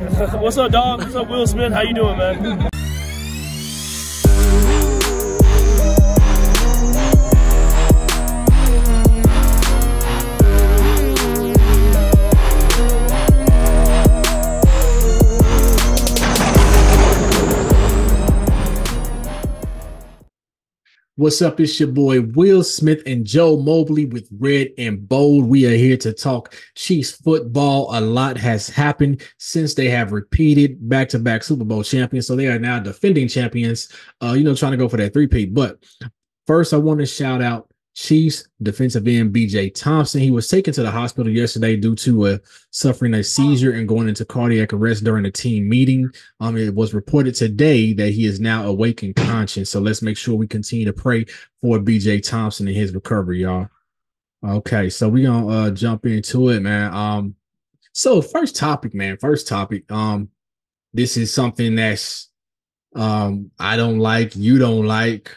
What's up, dog? What's up, Will Smith? How you doing, man? What's up? It's your boy Will Smith and Joe Mobley with Red and Bold. We are here to talk Chiefs football. A lot has happened since they have repeated back-to-back Super Bowl champions. So they are now defending champions, trying to go for that three-peat. But first, I want to shout out Chiefs defensive end B.J. Thompson. He was taken to the hospital yesterday due to suffering a seizure and going into cardiac arrest during a team meeting. It was reported today that he is now awake and conscious. So let's make sure we continue to pray for B.J. Thompson and his recovery, y'all. Okay, so we're gonna jump into it, man. So first topic, man. This is something that's I don't like, you don't like.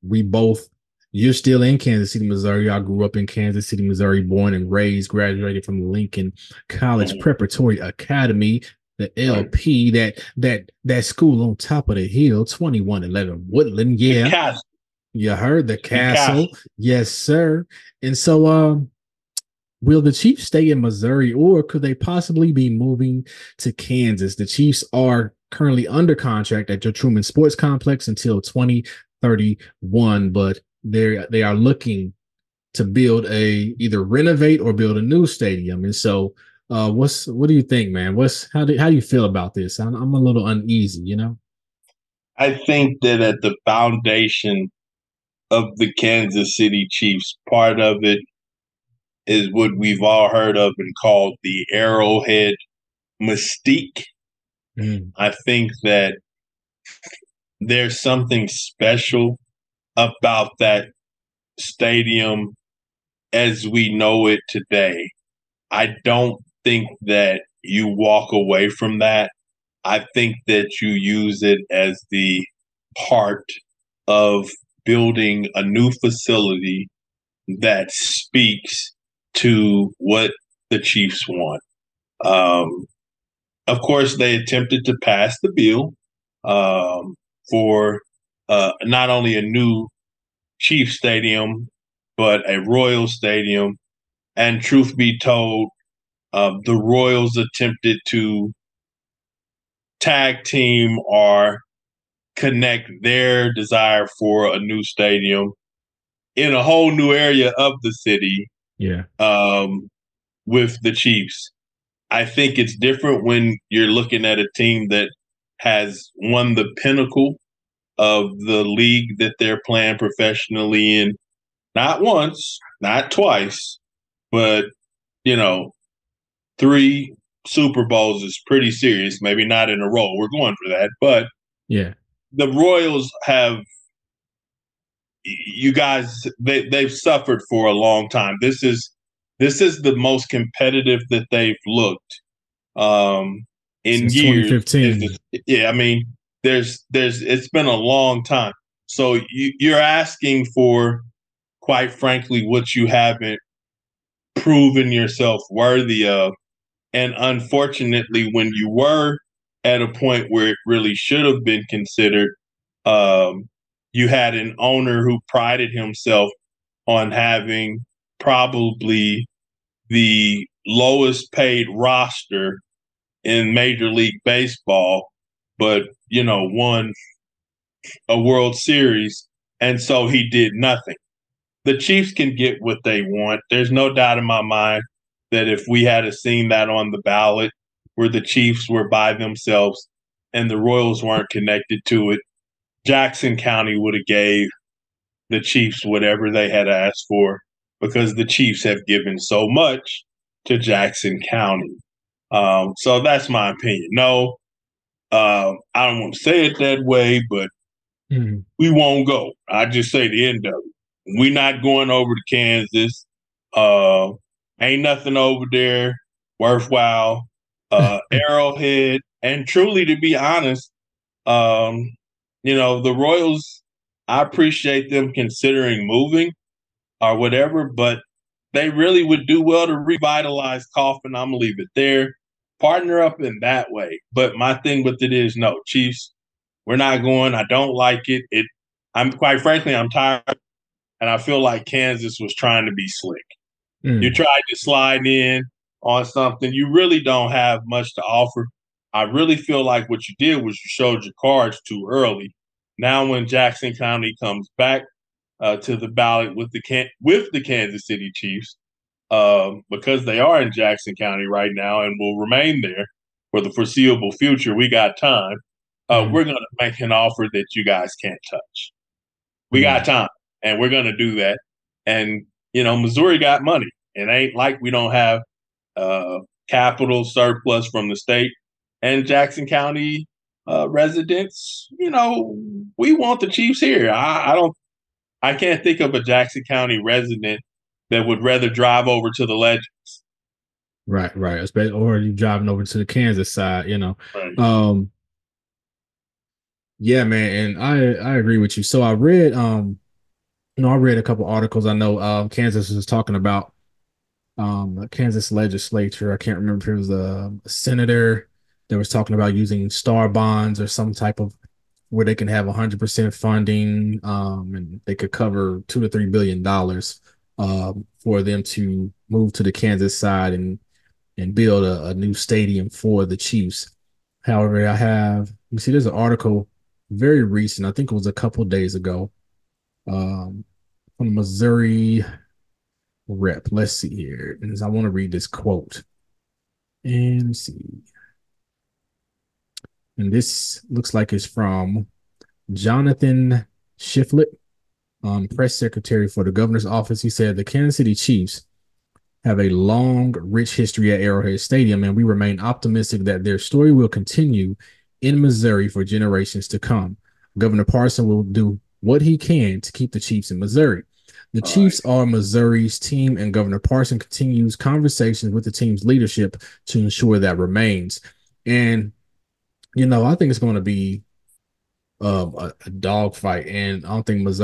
We both. You're still in Kansas City, Missouri. I grew up in Kansas City, Missouri, born and raised, graduated from Lincoln College Preparatory Academy, the LP, that school on top of the hill, 2111 Woodland. Yeah. You heard the castle. Yes, sir. And so will the Chiefs stay in Missouri, or could they possibly be moving to Kansas? The Chiefs are currently under contract at the Truman Sports Complex until 2031, but they are looking to build either renovate or build a new stadium. And so what do you think, man? How do you feel about this? I'm a little uneasy, I think that at the foundation of the Kansas City Chiefs, part of it is what we've all heard of and called the Arrowhead mystique. I think that there's something special about that stadium as we know it today. I don't think that you walk away from that. I think that you use it as the heart of building a new facility that speaks to what the Chiefs want. Of course, they attempted to pass the bill for not only a new Chief Stadium, but a Royal Stadium. And truth be told, the Royals attempted to tag team or connect their desire for a new stadium in a whole new area of the city. Yeah. With the Chiefs. I think it's different when you're looking at a team that has won the pinnacle of the league that they're playing professionally in, not once, not twice, but, 3 Super Bowls is pretty serious. Maybe not in a row. We're going for that. But yeah, the Royals have, you guys, they've suffered for a long time. This is the most competitive that they've looked in since years. 2015. Yeah, I mean, it's been a long time. So you're asking for, quite frankly, what you haven't proven yourself worthy of. And unfortunately, when you were at a point where it really should have been considered, you had an owner who prided himself on having probably the lowest paid roster in Major League Baseball, but, won a World Series. And so he did nothing. The Chiefs can get what they want. There's no doubt in my mind that if we had seen that on the ballot where the Chiefs were by themselves and the Royals weren't connected to it, Jackson County would have gave the Chiefs whatever they had asked for, because the Chiefs have given so much to Jackson County. So that's my opinion. No, I don't want to say it that way, but we won't go. I just say the end of it. We're not going over to Kansas. Ain't nothing over there worthwhile. Arrowhead. And truly, to be honest, the Royals, I appreciate them considering moving or whatever, but they really would do well to revitalize Coffin. I'm going to leave it there. partner up in that way. But my thing with it is, no, Chiefs, we're not going. I don't like it. I'm quite frankly, I'm tired, and I feel like Kansas was trying to be slick. You Mm. tried to slide in on something. You really don't have much to offer. I really feel like what you did was you showed your cards too early. Now, when Jackson County comes back to the ballot with the Kansas City Chiefs, because they are in Jackson County right now and will remain there for the foreseeable future, we got time. Mm. We're going to make an offer that you guys can't touch. We got Mm. time, and we're going to do that. And Missouri got money. It ain't like we don't have uh, capital surplus from the state. And Jackson County residents, we want the Chiefs here. I can't think of a Jackson County resident that would rather drive over to the Legends. Right, right. Especially, or you driving over to the Kansas side, Right. Yeah, man, and I agree with you. So I read I read a couple articles. I know Kansas was talking about the Kansas legislature. I can't remember if it was a senator that was talking about using star bonds or some type of where they can have 100% funding, and they could cover $2 to $3 billion for them to move to the Kansas side and build a new stadium for the Chiefs. However, you see, there's an article very recent, I think it was a couple of days ago, um, from Missouri rep. Let's see here. And I want to read this quote. And let's see. And this looks like it's from Jonathan Shiflett, press secretary for the governor's office. He said the Kansas City Chiefs have a long, rich history at Arrowhead Stadium, and we remain optimistic that their story will continue in Missouri for generations to come. Governor Parson will do what he can to keep the Chiefs in Missouri. The All right. Chiefs are Missouri's team, and Governor Parson continues conversations with the team's leadership to ensure that remains. And, I think it's going to be a dogfight, and I don't think it's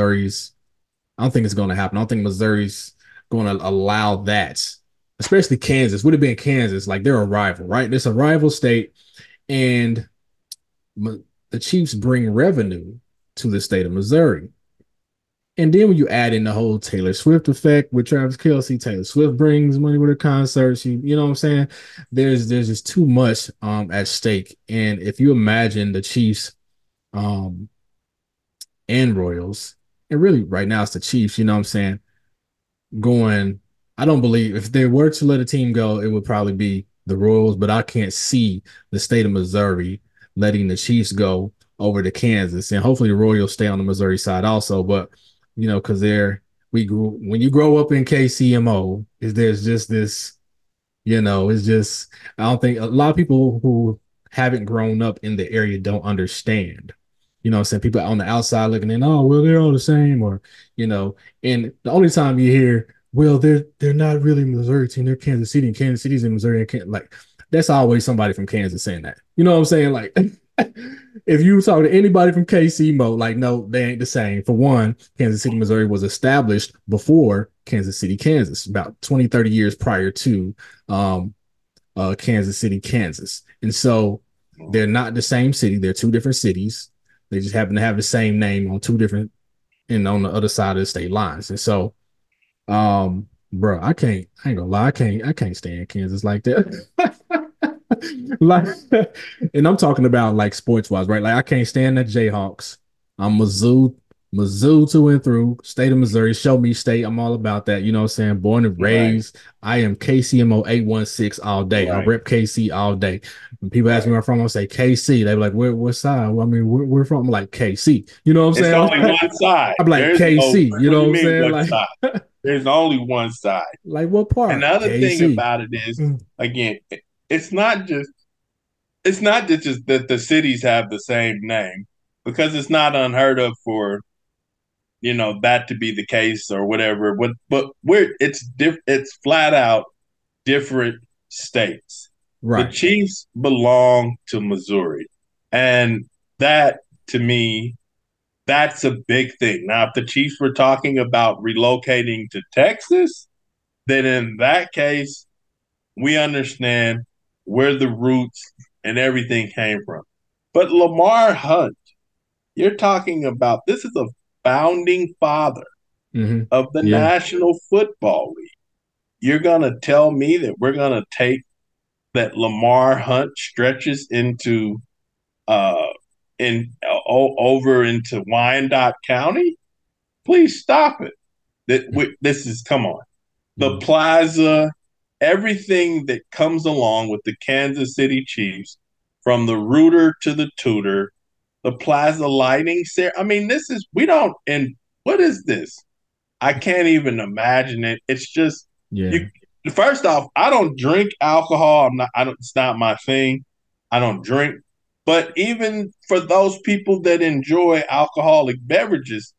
going to happen. I don't think Missouri's going to allow that, especially Kansas. Would have been Kansas, like they're a rival, right? It's a rival state, and the Chiefs bring revenue to the state of Missouri. And then when you add in the whole Taylor Swift effect with Travis Kelce, Taylor Swift brings money with her concerts. You know what I'm saying? There's just too much at stake. And if you imagine the Chiefs um and Royals, and really right now it's the Chiefs, you know what I'm saying? Going, I don't believe if they were to let a team go, it would probably be the Royals, but I can't see the state of Missouri letting the Chiefs go over to Kansas. And hopefully the Royals stay on the Missouri side also. But because when you grow up in KCMO, there's just this, it's just I don't think a lot of people who haven't grown up in the area don't understand. What I'm saying? People on the outside looking in, oh, well, they're all the same, or, and the only time you hear, well, they're not really Missouri team, they're Kansas City, and Kansas City's in Missouri, and like that's always somebody from Kansas saying that. You know what I'm saying? Like if you talk to anybody from KC Mo, like, no, they ain't the same. For one, Kansas City, Missouri was established before Kansas City, Kansas, about 20, 30 years prior to um Kansas City, Kansas. And so they're not the same city. They're two different cities. They just happen to have the same name on two different and on the other side of the state lines. And so, bro, I ain't gonna lie, I can't stand Kansas like that. Like, and I'm talking about like sports wise, right? Like I can't stand the Jayhawks. I'm Mizzou through and through, state of Missouri, show me state. I'm all about that. You know what I'm saying? Born and Right. raised. I am KCMO 816 all day. I Right. rep KC all day. When people ask me Right. where I'm from, I say KC. They be like, what side? Well, I mean, we're from? I'm like KC. You know what I'm It's saying? only one side. I'm like There's no. KC. You What know do what you I'm mean saying? one Like, side? There's only one side. like what And the part? other thing KC. about it is, again, it's not just just that the cities have the same name, because it's not unheard of for that to be the case or whatever. But it's flat out different states. The Right. Chiefs belong to Missouri, and that to me, that's a big thing. Now, if the Chiefs were talking about relocating to Texas, then in that case, we understand where the roots and everything came from. But Lamar Hunt, you're talking about this is a founding father Mm-hmm. of the Yeah. National Football League. You're going to tell me that we're going to take that Lamar Hunt stretches into uh over into Wyandotte County? Please stop it. This is come on. The Mm-hmm. plaza, everything that comes along with the Kansas City Chiefs, from the rooter to the tutor, the plaza lighting. I mean, this is we don't. And what is this? I can't even imagine it. It's just Yeah. you. First off, I don't drink alcohol. I'm not. I don't. It's not my thing. I don't drink. But even for those people that enjoy alcoholic beverages,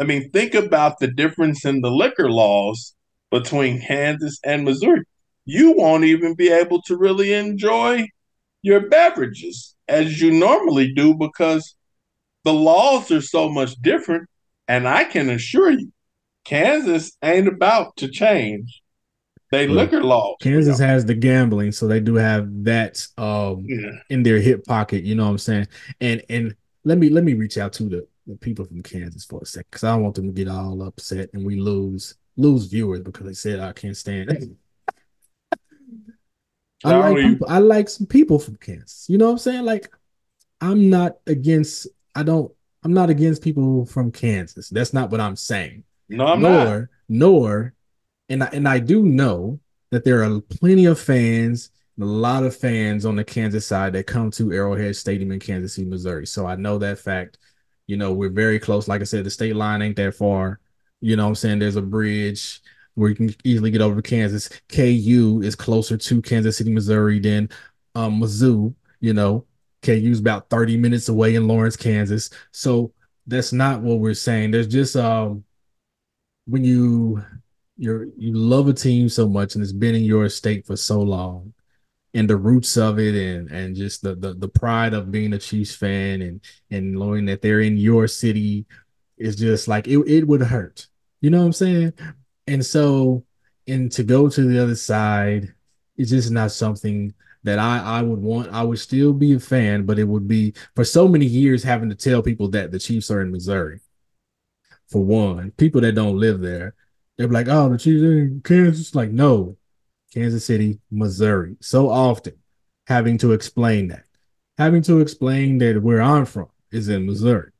I mean, think about the difference in the liquor laws between Kansas and Missouri. You won't even be able to really enjoy your beverages as you normally do because the laws are so much different. And I can assure you, Kansas ain't about to change they Well, liquor laws for Kansas y'all. has the gambling, so they do have that Yeah. in their hip pocket, you know what I'm saying? And let me reach out to the people from Kansas for a second because I don't want them to get all upset and we lose viewers because they said I can't stand it. I I don't like even people. I like some people from Kansas. You know what I'm saying? Like I'm not against. I don't. I'm not against people from Kansas. That's not what I'm saying. no, I'm not. Nor and I do know that there are plenty of fans, a lot of fans on the Kansas side that come to Arrowhead Stadium in Kansas City, Missouri. So I know that fact. You know, we're very close. Like I said, the state line ain't that far. You know what I'm saying? There's a bridge where you can easily get over to Kansas. KU is closer to Kansas City, Missouri than Mizzou. You know, KU is about 30 minutes away in Lawrence, Kansas. So that's not what we're saying. There's just when you love a team so much and it's been in your state for so long and the roots of it and just the pride of being a Chiefs fan and knowing that they're in your city is just like it would hurt. You know what I'm saying? And so and to go to the other side, it's just not something that I would want. I would still be a fan, but it would be for so many years having to tell people that the Chiefs are in Missouri for one. People that don't live there, they're like, oh, the Chiefs are in Kansas. Like, no, Kansas City, Missouri. So often having to explain that, having to explain that where I'm from is in Missouri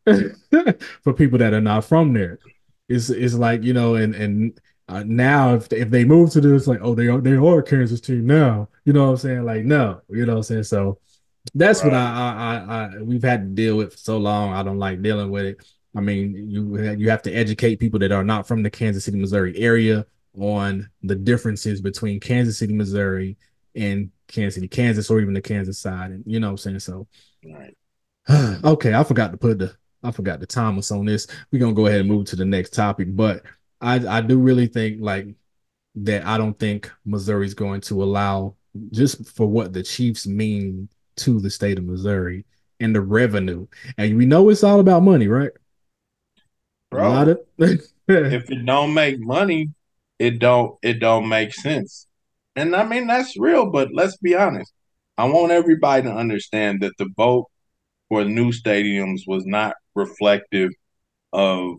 for people that are not from there. It's like, you know, and now if they move to this, like, oh, they are a Kansas team now. You know what I'm saying? Like, no, you know what I'm saying? So that's what Right. we've had to deal with for so long. I don't like dealing with it. I mean, you have to educate people that are not from the Kansas City, Missouri area on the differences between Kansas City, Missouri and Kansas City, Kansas, or even the Kansas side. And you know what I'm saying? So Right. okay, I forgot the timers on this. We're gonna go ahead and move to the next topic. But I do really think like that I don't think Missouri's going to allow just for what the Chiefs mean to the state of Missouri and the revenue. And we know it's all about money, right? A lot Bro, of if it don't make money, it don't make sense. And I mean that's real, but let's be honest. I want everybody to understand that the vote for new stadiums was not reflective of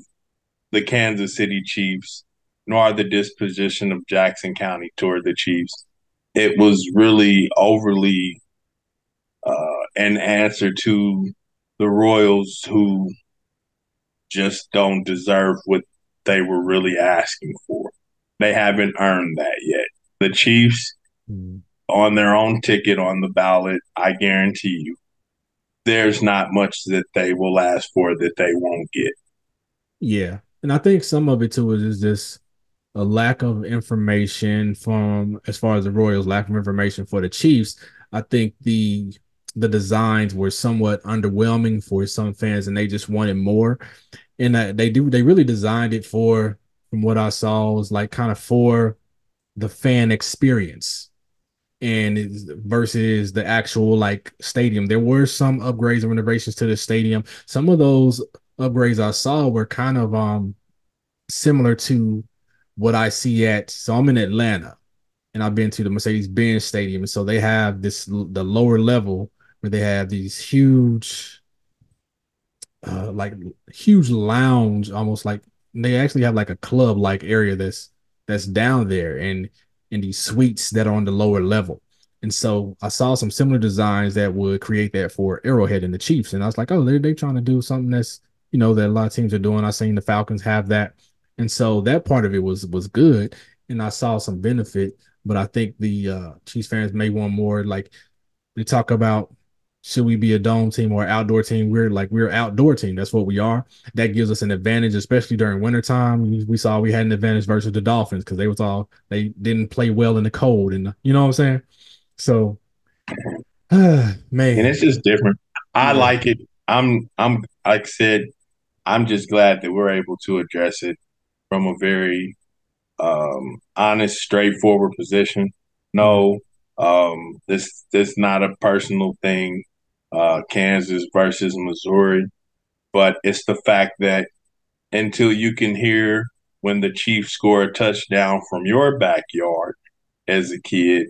the Kansas City Chiefs nor the disposition of Jackson County toward the Chiefs. It was really overly an answer to the Royals who just don't deserve what they were really asking for. They haven't earned that yet. The Chiefs, on their own ticket on the ballot, I guarantee you, there's not much that they will ask for that they won't get. yeah. And I think some of it too is just a lack of information from as far as the Royals, lack of information for the Chiefs. I think the designs were somewhat underwhelming for some fans and they just wanted more. And they really designed it for from what I saw was like kind of for the fan experience and versus the actual like stadium. There were some upgrades and renovations to the stadium. Some of those upgrades I saw were kind of similar to what I see at so I'm in Atlanta and I've been to the Mercedes-Benz Stadium, and so they have the lower level where they have these like huge lounge, almost like they actually have like a club like area that's down there, and in these suites that are on the lower level. And so I saw some similar designs that would create that for Arrowhead and the Chiefs, and I was like, oh, they're trying to do something that's that a lot of teams are doing. I seen the Falcons have that, and so that part of it was good, and I saw some benefit. But I think the Chiefs fans may want more. Like they talk about, should we be a dome team or outdoor team? We're outdoor team. That's what we are. That gives us an advantage, especially during wintertime. We saw we had an advantage versus the Dolphins because they didn't play well in the cold, and you know what I'm saying. So, And man, it's just different. I yeah, like it. I'm like I said, I'm just glad that we're able to address it from a very honest, straightforward position. mm, No, this not a personal thing, Kansas versus Missouri, but it's the fact that until you can hear when the Chiefs score a touchdown from your backyard as a kid,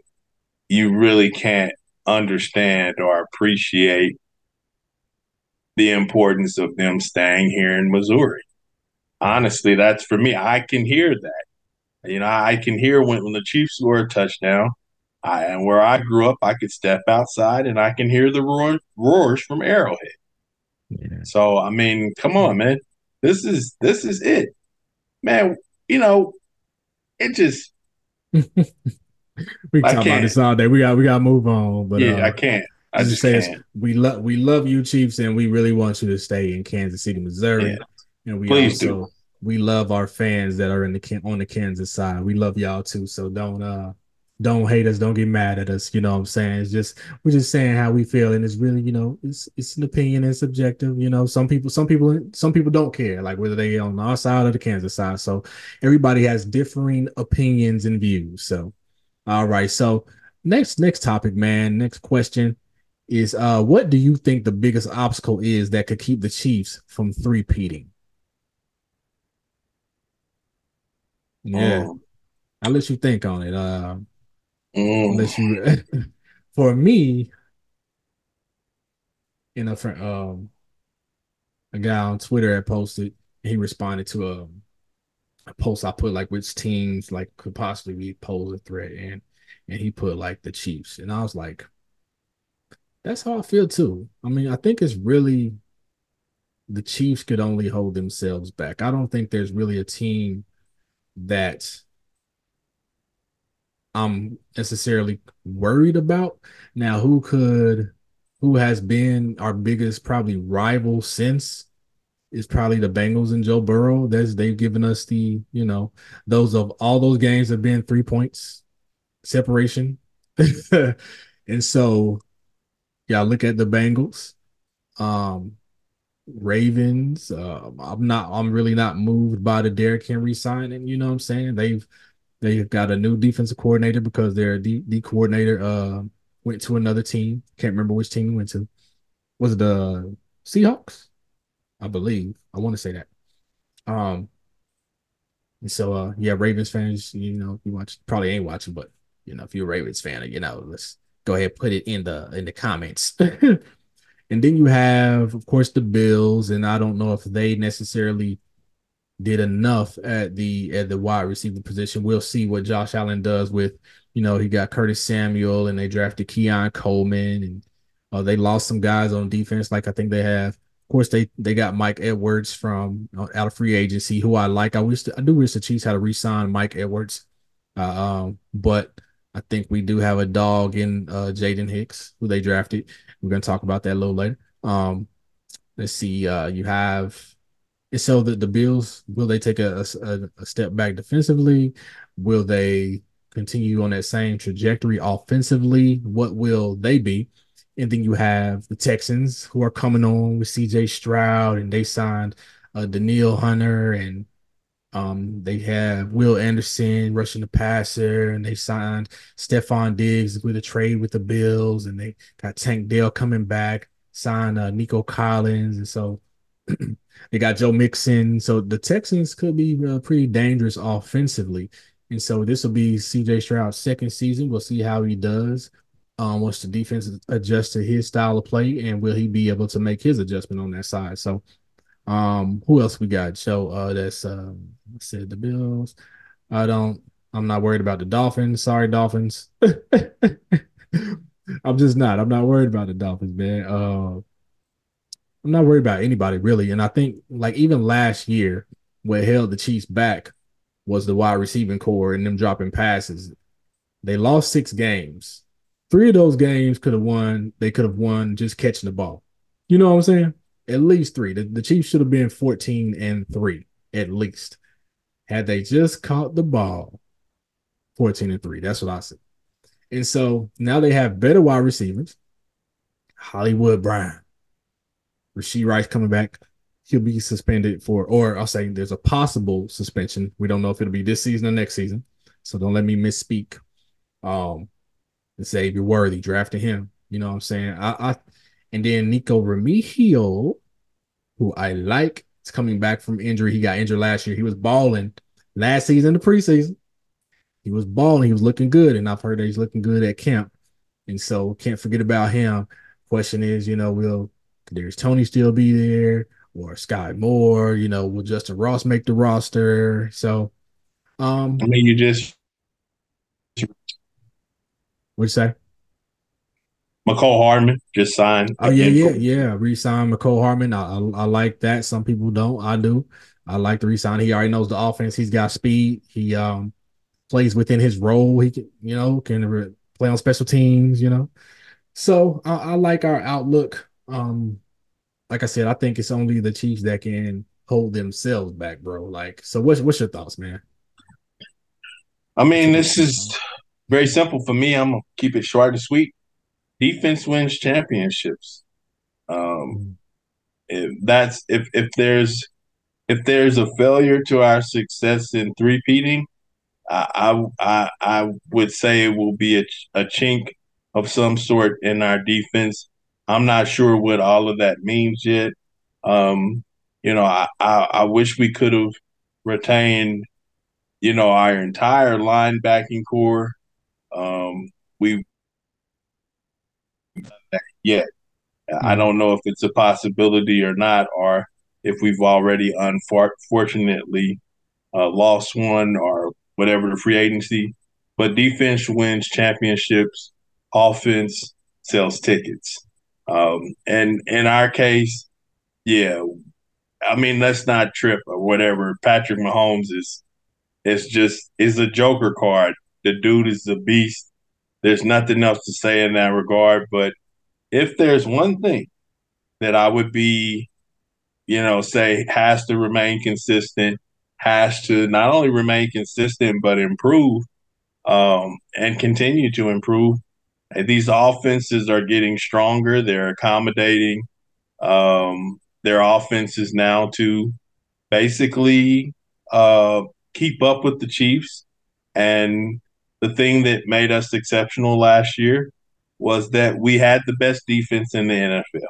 you really can't understand or appreciate the importance of them staying here in Missouri. Honestly, that's for me. I can hear that. I can hear when the Chiefs score a touchdown. And where I grew up, I could step outside and I can hear the roars from Arrowhead. yeah. So I mean, come on, man. This is it, man. You know, it just We can I talk about can't. this all day. We got to move on, but Yeah, I can't. I just to just say this, can't. we love you, Chiefs, and we really want you to stay in Kansas City, Yeah, Missouri. And please do. we love our fans that are on the Kansas side. We love y'all too. So don't hate us, don't get mad at us. You know what I'm saying? It's just we're just saying how we feel, and it's really, it's an opinion and subjective. Some people don't care, like whether they on our side or the Kansas side. So everybody has differing opinions and views. So all right. So next topic, man. Next question is what do you think the biggest obstacle is that could keep the Chiefs from three-peating? Yeah. Um, I'll let you think on it. mm, Unless you for me, friend a guy on Twitter had posted, he responded to a post I put like which teams like could possibly be pose a threat, and he put like the Chiefs. And I was like, that's how I feel too. I mean, I think it's really the Chiefs could only hold themselves back. I don't think there's really a team that I'm necessarily worried about. Now, who has been our biggest probably rival since is probably the Bengals and Joe Burrow. They've given us those of all those games have been 3 points separation. And so, yeah, look at the Bengals. Um, Ravens. I'm really not moved by the Derrick Henry signing. You know what I'm saying? They've got a new defensive coordinator because their D coordinator went to another team. Can't remember which team he went to. Was it the Seahawks? I believe. I want to say that. Um, and so yeah, Ravens fans, if you watch, probably ain't watching, but if you're a Ravens fan, let's go ahead and put it in the comments. And then you have, of course, the Bills, and I don't know if they necessarily did enough at the wide receiver position. We'll see what Josh Allen does with, he got Curtis Samuel and they drafted Keon Coleman, and they lost some guys on defense. Like I think they have, of course, they got Mike Edwards from out of free agency, who I like. I do wish the Chiefs had to re-sign Mike Edwards, but I think we do have a dog in Jaden Hicks, who they drafted. We're gonna talk about that a little later. Let's see. You have and so the Bills, will they take a step back defensively? Will they continue on that same trajectory offensively? What will they be? And then you have the Texans who are coming on with CJ Stroud, and they signed Daniil Hunter, and they have Will Anderson rushing the passer, and they signed Stephon Diggs with a trade with the Bills, and they got Tank Dell coming back, signed Nico Collins, and so they got Joe Mixon. So the Texans could be pretty dangerous offensively. And so this will be CJ Stroud's second season. We'll see how he does. Once the defense adjusts to his style of play, and will he be able to make his adjustment on that side? So, who else we got? So, that's I said the Bills. I don't. I'm not worried about the Dolphins. Sorry, Dolphins. I'm just not. I'm not worried about the Dolphins, man. I'm not worried about anybody really. And I think like even last year, what held the Chiefs back was the wide receiving core and them dropping passes. They lost 6 games. 3 of those games could have won. They could have won just catching the ball. You know what I'm saying? At least three. The Chiefs should have been 14-3 at least. Had they just caught the ball, 14-3. That's what I said. And so now they have better wide receivers. Hollywood Brown, Rasheed Rice coming back. He'll be suspended for, or I'll say there's a possible suspension. We don't know if it'll be this season or next season. So don't let me misspeak. Um, Xavier Worthy drafting him. You know what I'm saying? And then Nico Remigio, who I like, is coming back from injury. He got injured last year. He was balling last season, the preseason. He was balling. He was looking good, and I've heard that he's looking good at camp. And so can't forget about him. Question is, will Kadarius Toney still be there, or Sky Moore? Will Justin Ross make the roster? So, I mean, you just what'd you say? McCole Hardman just signed Oh yeah, again yeah, for yeah. Resign McCole Harmon. I like that. Some people don't. I do. I like the resign. He already knows the offense. He's got speed. He plays within his role. He can play on special teams. So I like our outlook. Like I said, I think it's only the Chiefs that can hold themselves back, bro. Like, so what's your thoughts, man? I What's a mean, good this Chiefs is song? very simple for me. I'm gonna keep it short and sweet. Defense wins championships. Um, Mhm. if there's a failure to our success in three-peating, I would say it will be a chink of some sort in our defense. I'm not sure what all of that means yet. Um, I wish we could have retained, our entire linebacking core. We yet I Mhm. don't know if it's a possibility or not, or if we've already unfortunately lost one or whatever the free agency. But defense wins championships, offense sells tickets. And in our case, yeah, I mean, let's not trip or whatever. Patrick Mahomes is a joker card. The dude is a beast. There's nothing else to say in that regard. But if there's one thing that I would be, say has to remain consistent, has to not only remain consistent but improve, and continue to improve. These offenses are getting stronger. They're accommodating their offenses now to basically keep up with the Chiefs. And the thing that made us exceptional last year was that we had the best defense in the NFL,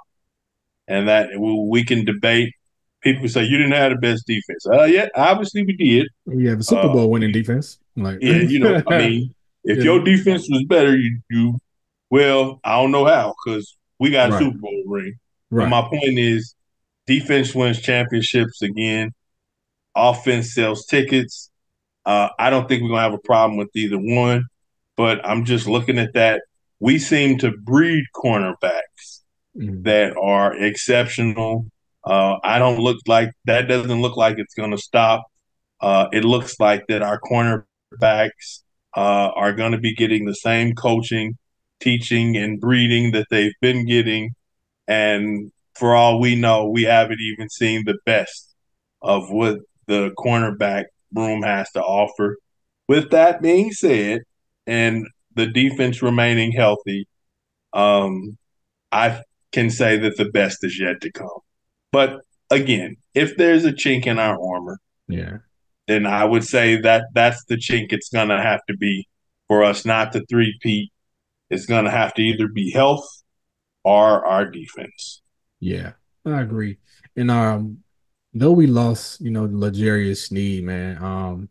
and that we can debate. People say you didn't have the best defense. Yeah, obviously we did. We have a Super Bowl winning We defense. Like, Yeah, I mean, if yeah, your defense was better, you well, I don't know how because we got a right, Super Bowl ring. But right. my point is, defense wins championships again. Offense sells tickets. I don't think we're gonna have a problem with either one. But I'm just looking at that. We seem to breed cornerbacks Mhm. that are exceptional. I don't look like that. Doesn't look like it's gonna stop. It looks like that our cornerbacks are going to be getting the same coaching, teaching, and breeding that they've been getting. And for all we know, we haven't even seen the best of what the cornerback room has to offer. With that being said, and the defense remaining healthy, I can say that the best is yet to come. But again, if there's a chink in our armor, Yeah, then I would say that that's the chink it's going to have to be for us not to three-peat. It's going to have to either be health or our defense. yeah, I agree. And though we lost, L'Jarius Sneed, man,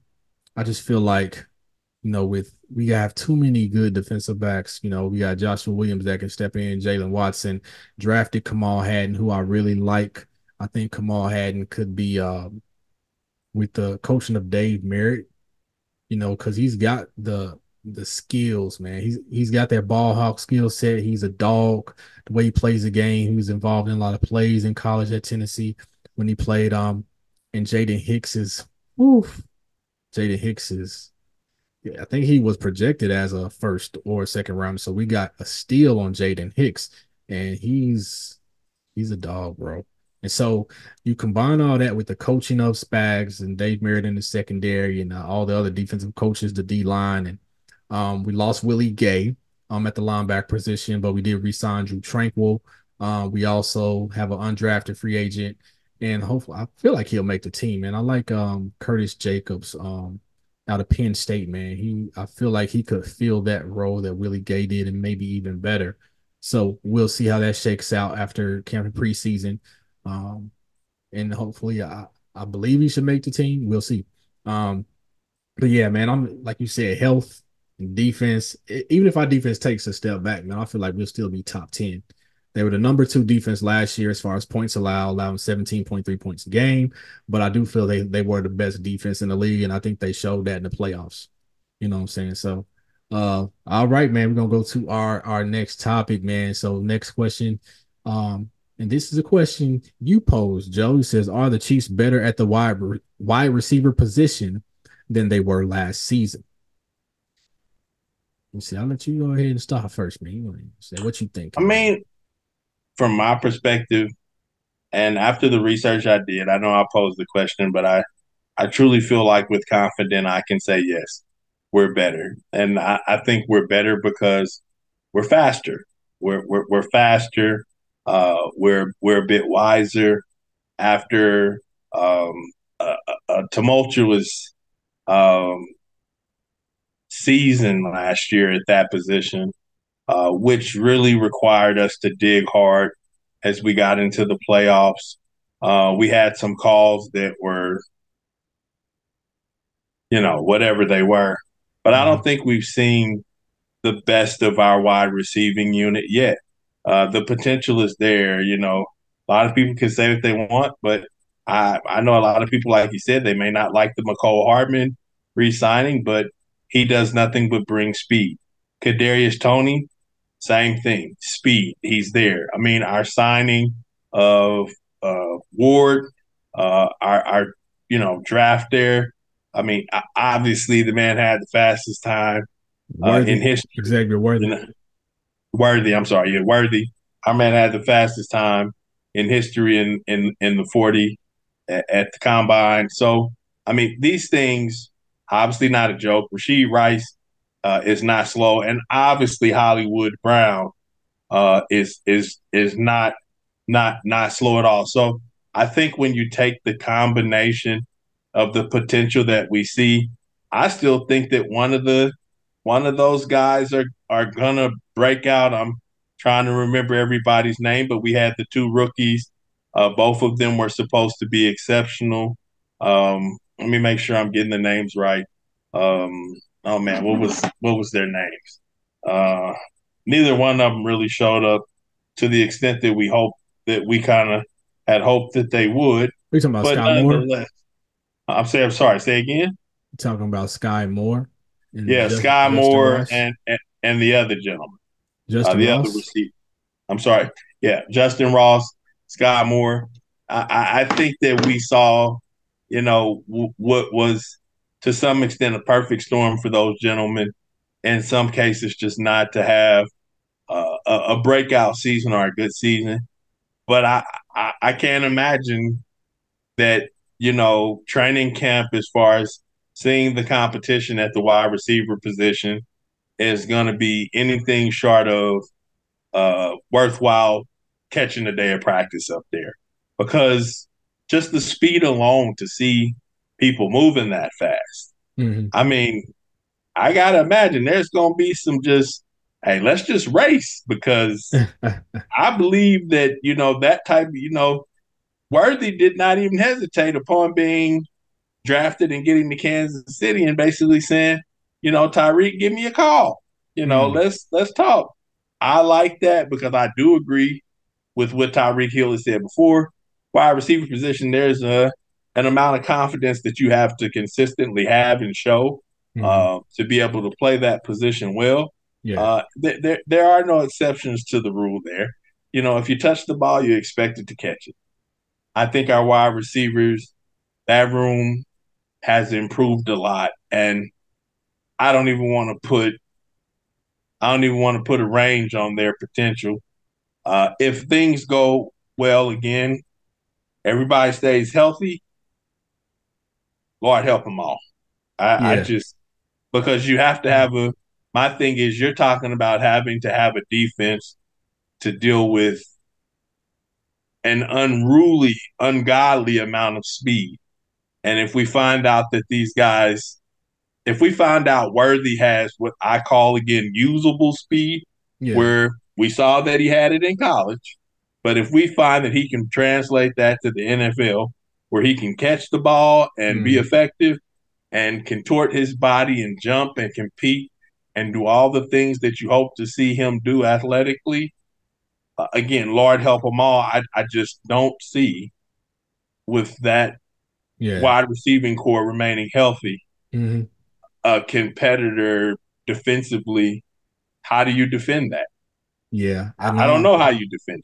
I just feel like with we have too many good defensive backs. We got Joshua Williams that can step in, Jalen Watson, drafted Kamal Hadden, who I really like. I think Kamal Hadden could be with the coaching of Dave Merritt, because he's got the skills, man. He's got that ball hawk skill set. He's a dog. The way he plays the game, he was involved in a lot of plays in college at Tennessee when he played. And Jaden Hicks is, oof, Jaden Hicks is, yeah, I think he was projected as a first or second round. So we got a steal on Jaden Hicks, and he's a dog, bro. And so you combine all that with the coaching of Spags and Dave Merritt in the secondary and all the other defensive coaches, the D line, and we lost Willie Gay at the linebacker position, but we did re-sign Drew Tranquil. We also have an undrafted free agent, and hopefully, I feel like he'll make the team. Man, I like Curtis Jacobs out of Penn State. Man, I feel like he could fill that role that Willie Gay did, and maybe even better. So we'll see how that shakes out after camp and preseason. Um, and hopefully I believe he should make the team. We'll see. But yeah, man, I'm like you said, health and defense. Even if our defense takes a step back, man, I feel like we'll still be top 10. They were the number 2 defense last year as far as points allowing 17.3 points a game. But I do feel they were the best defense in the league, and I think they showed that in the playoffs. You know what I'm saying? So all right, man, we're gonna go to our next topic, man. So next question. And this is a question you posed, Joe. He says, are the Chiefs better at the wide receiver position than they were last season? Let me see. I'll let you go ahead and start first, man. You want to say what you think? I mean, from my perspective, and after the research I did, I know I posed the question, but I truly feel like with confidence I can say yes, we're better. And I think we're better because we're faster. We're faster. We're a bit wiser after um, a tumultuous um, season last year at that position, which really required us to dig hard as we got into the playoffs. We had some calls that were, whatever they were, but I don't think we've seen the best of our wide receiving unit yet. The potential is there. A lot of people can say what they want, but I know a lot of people, like you said, they may not like the McCole Hardman re-signing, but he does nothing but bring speed. Kadarius Toney, same thing, speed. He's there. I mean, our signing of Ward, our draft there. I mean, obviously the man had the fastest time in Worthy, history. Xavier You Worthy. know, Worthy, I'm sorry, yeah, Worthy. Our man had the fastest time in history in the 40 at the combine. So, I mean, these things obviously not a joke. Rasheed Rice is not slow, and obviously Hollywood Brown is not slow at all. So, I think when you take the combination of the potential that we see, I still think that one of those guys are gonna break out. I'm trying to remember everybody's name, but we had the 2 rookies. Both of them were supposed to be exceptional. Let me make sure I'm getting the names right. Oh man, what was their names? Uh, Neither one of them really showed up to the extent that we kind of had hoped that they would. Are you talking about But Sky Moore? nonetheless, I'm sorry. Say again. You talking about Sky Moore and Yeah, Sky Justin Moore Ross? and the other gentleman, Justin the other Ross? receiver. I'm sorry. Yeah, Justin Ross, Sky Moore. I think that we saw, what was to some extent a perfect storm for those gentlemen. In some cases, just not to have a breakout season or a good season. But I can't imagine that, training camp as far as seeing the competition at the wide receiver position is going to be anything short of worthwhile catching a day of practice up there, because just the speed alone to see people moving that fast. Mm-hmm. I mean, I gotta imagine there's gonna be some just, hey, let's just race, because I believe that that type of Worthy did not even hesitate upon being drafted and getting to Kansas City and basically saying, Tyreek, give me a call. Mm, Let's talk. I like that because I do agree with what Tyreek Hill has said before. Wide receiver position, there's an amount of confidence that you have to consistently have and show mm, to be able to play that position well. yeah, There are no exceptions to the rule there. If you touch the ball, you expect it to catch it. I think our wide receivers, that room has improved a lot, and I don't even want to put I don't even want to put a range on their potential. If things go well again, everybody stays healthy. Lord help them all. I yeah, just because you have to have a. My thing is, you're talking about having to have a defense to deal with an unruly, ungodly amount of speed. And if we find out that these guys, if we find out Worthy has what I call again usable speed, yeah, where we saw that he had it in college, but if we find that he can translate that to the NFL, where he can catch the ball and be mm, effective and contort his body and jump and compete and do all the things that you hope to see him do athletically, again, Lord help them all. I just don't see with that yeah, wide receiving core remaining healthy mm, a competitor defensively. How do you defend that? yeah. And I don't know how you defend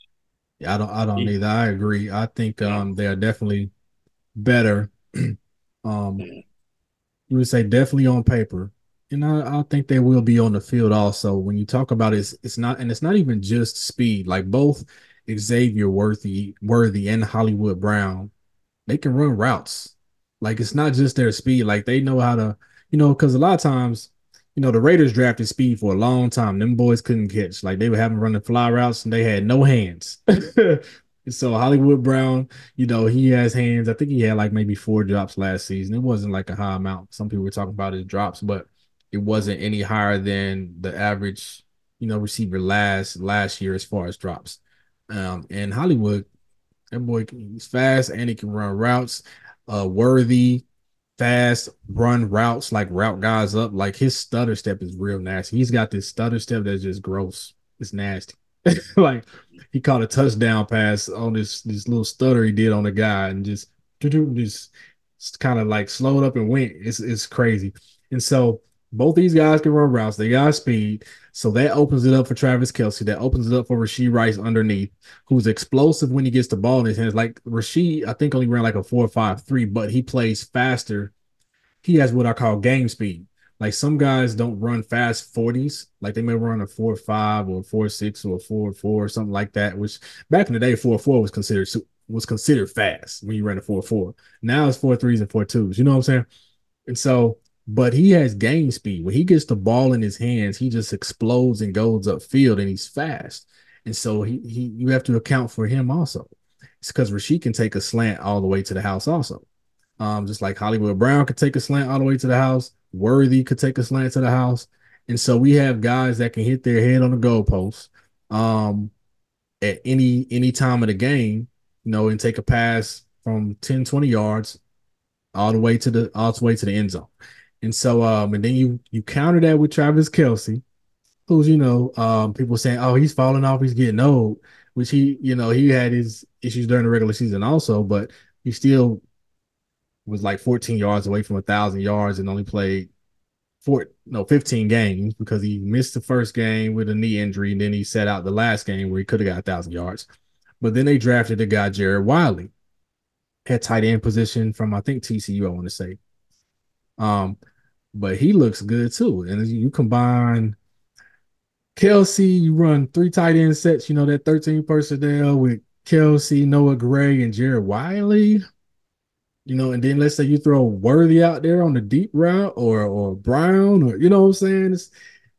yeah, I don't it. either. I agree. I think You know, they are definitely better. um, yeah, you would say definitely on paper, and I think they will be on the field also. When you talk about it, it's not even just speed. Like both Xavier Worthy and Hollywood Brown, they can run routes. Like it's not just their speed. Like they know how to, because a lot of times, the Raiders drafted speed for a long time. Them boys couldn't catch. Like they were having running fly routes and they had no hands. So Hollywood Brown, he has hands. I think he had like maybe 4 drops last season. It wasn't like a high amount. Some people were talking about his drops, but it wasn't any higher than the average, receiver last year as far as drops. And Hollywood, that boy, he's fast and he can run routes. Worthy, fast, run routes, like route guys up. Like his stutter step is real nasty. He's got this stutter step that's just gross. It's nasty. Like he caught a touchdown pass on this little stutter he did on the guy and just kind of like slowed up and went. It's crazy. And so both these guys can run routes. They got speed. So that opens it up for Travis Kelce. That opens it up for Rashee Rice underneath, who's explosive when he gets the ball in his hands. Like Rashee, I think only ran like a 4.53, but he plays faster. He has what I call game speed. Like some guys don't run fast 40s, like they may run a 4.5 or 4.6 or 4.4 or something like that. Which back in the day, 4.4 was considered fast when you ran a 4.4. Now it's 4.3s and 4.2s. You know what I'm saying? And so, but he has game speed. When he gets the ball in his hands, he just explodes and goes upfield, and he's fast. And so he you have to account for him also. It's because Rasheed can take a slant all the way to the house also. Just like Hollywood Brown could take a slant all the way to the house, Worthy could take a slant to the house. And so we have guys that can hit their head on the goalpost um, at any time of the game, and take a pass from 10, 20 yards all the way to the end zone. And so and then you counter that with Travis Kelce, who's people saying, oh, he's falling off, he's getting old, which he had his issues during the regular season also, but he still was like 14 yards away from 1,000 yards and only played 15 games because he missed the first game with a knee injury, and then he sat out the last game where he could have got 1,000 yards. But then they drafted the guy Jared Wiley at tight end position from I think TCU, I want to say. Um, but he looks good too. And you combine Kelce, you run 3 tight end sets, that 13 personnel with Kelce, Noah Gray, and Jared Wiley. And then let's say you throw Worthy out there on the deep route or Brown, or you know what I'm saying?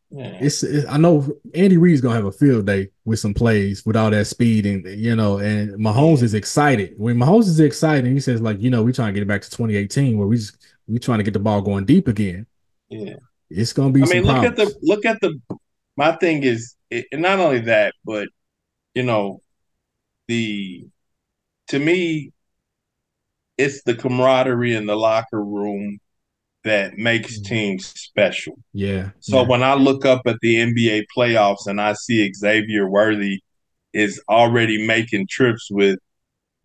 yeah, It's I know Andy Reid's gonna have a field day with some plays with all that speed, and Mahomes yeah, is excited. When Mahomes is excited, he says like, we trying to get it back to 2018 where we trying to get the ball going deep again. yeah. It's gonna be I some mean, look at the problems. look at the. My thing is, and not only that, but you know, the to me, it's the camaraderie in the locker room that makes teams special. Yeah, So yeah. when I look up at the NBA playoffs and I see Xavier Worthy is already making trips with,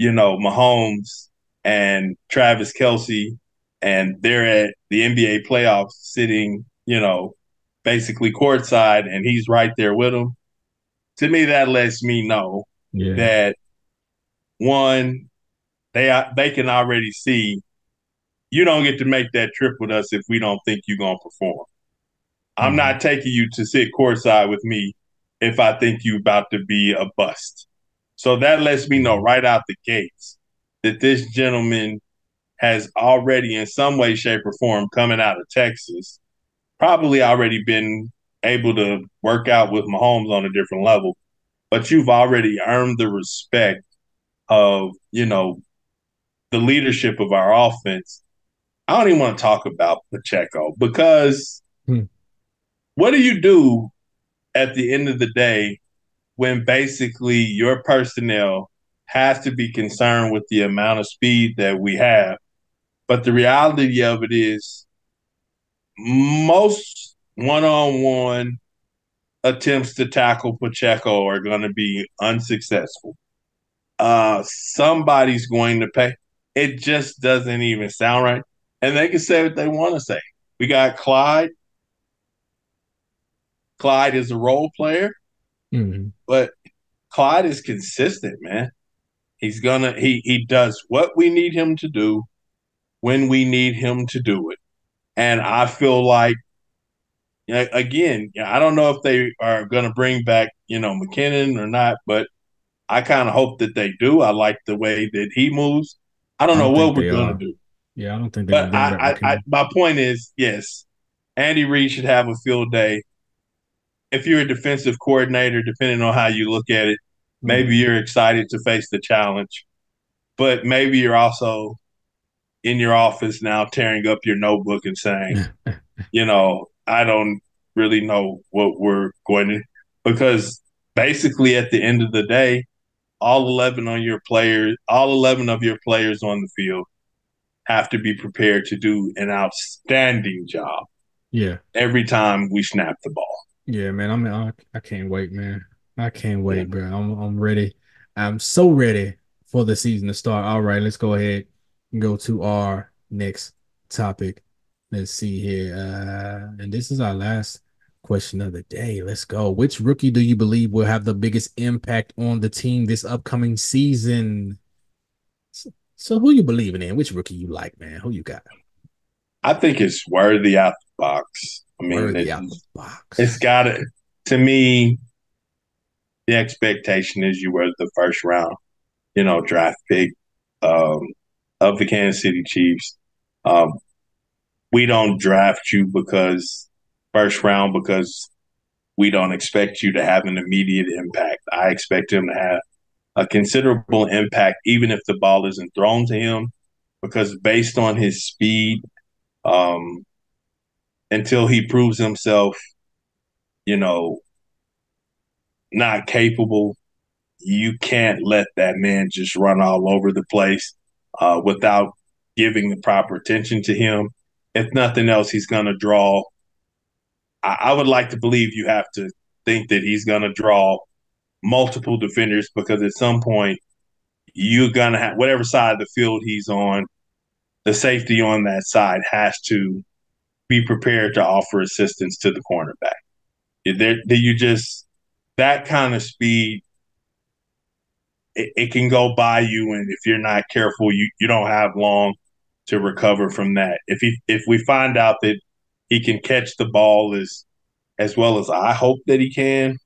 Mahomes and Travis Kelsey, and they're at the NBA playoffs sitting, basically courtside, and he's right there with them. To me, that lets me know Yeah. that one, they can already see you don't get to make that trip with us if we don't think you're gonna perform. I'm Mhm. not taking you to sit courtside with me if I think you about to be a bust. So that lets me know Mhm. right out the gates that this gentleman has already, in some way, shape, or form, coming out of Texas, probably already been able to work out with Mahomes on a different level. But you've already earned the respect of, the leadership of our offense. I don't even want to talk about Pacheco because Hmm. what do you do at the end of the day when basically your personnel has to be concerned with the amount of speed that we have? But the reality of it is most one-on-one attempts to tackle Pacheco are going to be unsuccessful. Somebody's going to pay. It just doesn't even sound right. And they can say what they want to say. We got Clyde. Clyde is a role player, Mhm. but Clyde is consistent, man. He does what we need him to do when we need him to do it. And I feel like, again, I don't know if they are going to bring back, McKinnon or not, but I kind of hope that they do. I like the way that he moves. I don't I know don't think what we're they going to are. do, Yeah, I don't think they're gonna but bring back McKinnon. my point is, yes, Andy Reid should have a field day. If you're a defensive coordinator, depending on how you look at it, maybe Mhm. you're excited to face the challenge, but maybe you're also in your office now tearing up your notebook and saying, I don't really know what we're going to, because basically at the end of the day, all 11 of your players on the field have to be prepared to do an outstanding job Yeah. every time we snap the ball. Yeah, man. I can't wait, man. I can't Yeah. wait, bro. I'm ready. I'm so ready for the season to start. All right, let's go ahead and go to our next topic. Let's see here. And this is our last question of the day. Let's go. Which rookie do you believe will have the biggest impact on the team this upcoming season? So who you believing in? Which rookie you like, man? Who you got? I think it's worthy out the box. I mean, Worthy out the it's box. got to, to me, the expectation is you were the first round, draft pick um, of the Kansas City Chiefs. Um, we don't draft you because first round because we don't expect you to have an immediate impact. I expect him to have a considerable impact, even if the ball isn't thrown to him, because based on his speed, um, until he proves himself, you know, not capable, you can't let that man just run all over the place without giving the proper attention to him. If nothing else, he's going to draw. I would like to believe you have to think that he's going to draw multiple defenders because at some point you're going to have whatever side of the field he's on, the safety on that side has to be prepared to offer assistance to the cornerback. You just that kind of speed, it can go by you, and if you're not careful, you don't have long to recover from that. If we find out that he can catch the ball as well as I hope that he can,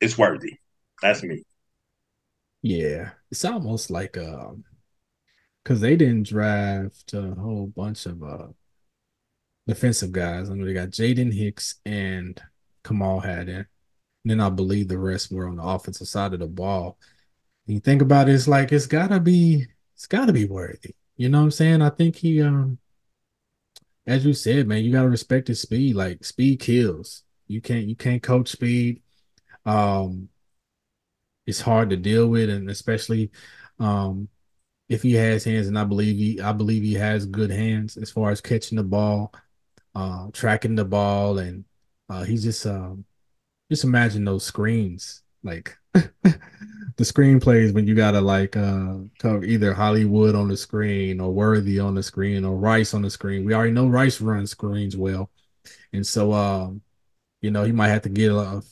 it's worthy. That's me. Yeah, it's almost like because they didn't draft a whole bunch of defensive guys. I know they got Jaden Hicks and Kamal Haddon. And then I believe the rest were on the offensive side of the ball. When you think about it, it's like it's gotta be worthy. You know what I'm saying? I think he as you said, man, you gotta respect his speed. Like speed kills. You can't coach speed. Um, it's hard to deal with, and especially um if he has hands, and I believe he has good hands as far as catching the ball, tracking the ball, and he's just imagine those screens like the screenplays when you gotta like cover either Hollywood on the screen or Worthy on the screen or Rice on the screen. We already know Rice runs screens well, and so he might have to get a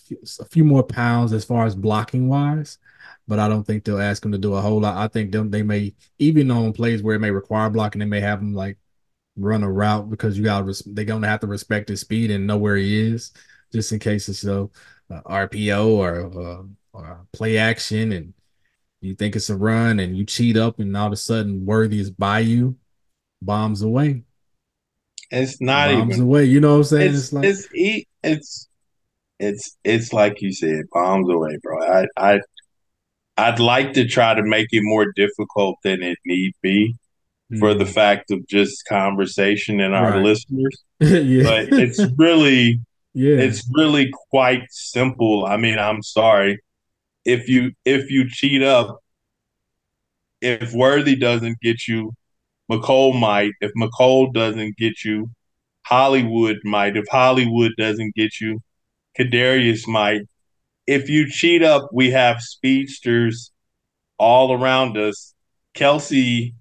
few more pounds as far as blocking wise, but I don't think they'll ask him to do a whole lot. I think they may, even on plays where it may require blocking, they may have him like run a route because they're gonna have to respect his speed and know where he is, just in case it's RPO or play action, and you think it's a run and you cheat up, and all of a sudden Worthy is by you, bombs away, It's not bombs even. away. You know what I'm saying? It's like, It's like you said, bombs away, bro. I'd like to try to make it more difficult than it need be for the mm, fact of just conversation and our right, listeners. yeah, But yeah, it's really quite simple. I mean, I'm sorry. If you cheat up, if Worthy doesn't get you, McCole might. If McCole doesn't get you, Hollywood might. If Hollywood doesn't get you, Kadarius might. If you cheat up, we have speedsters all around us. Kelsey,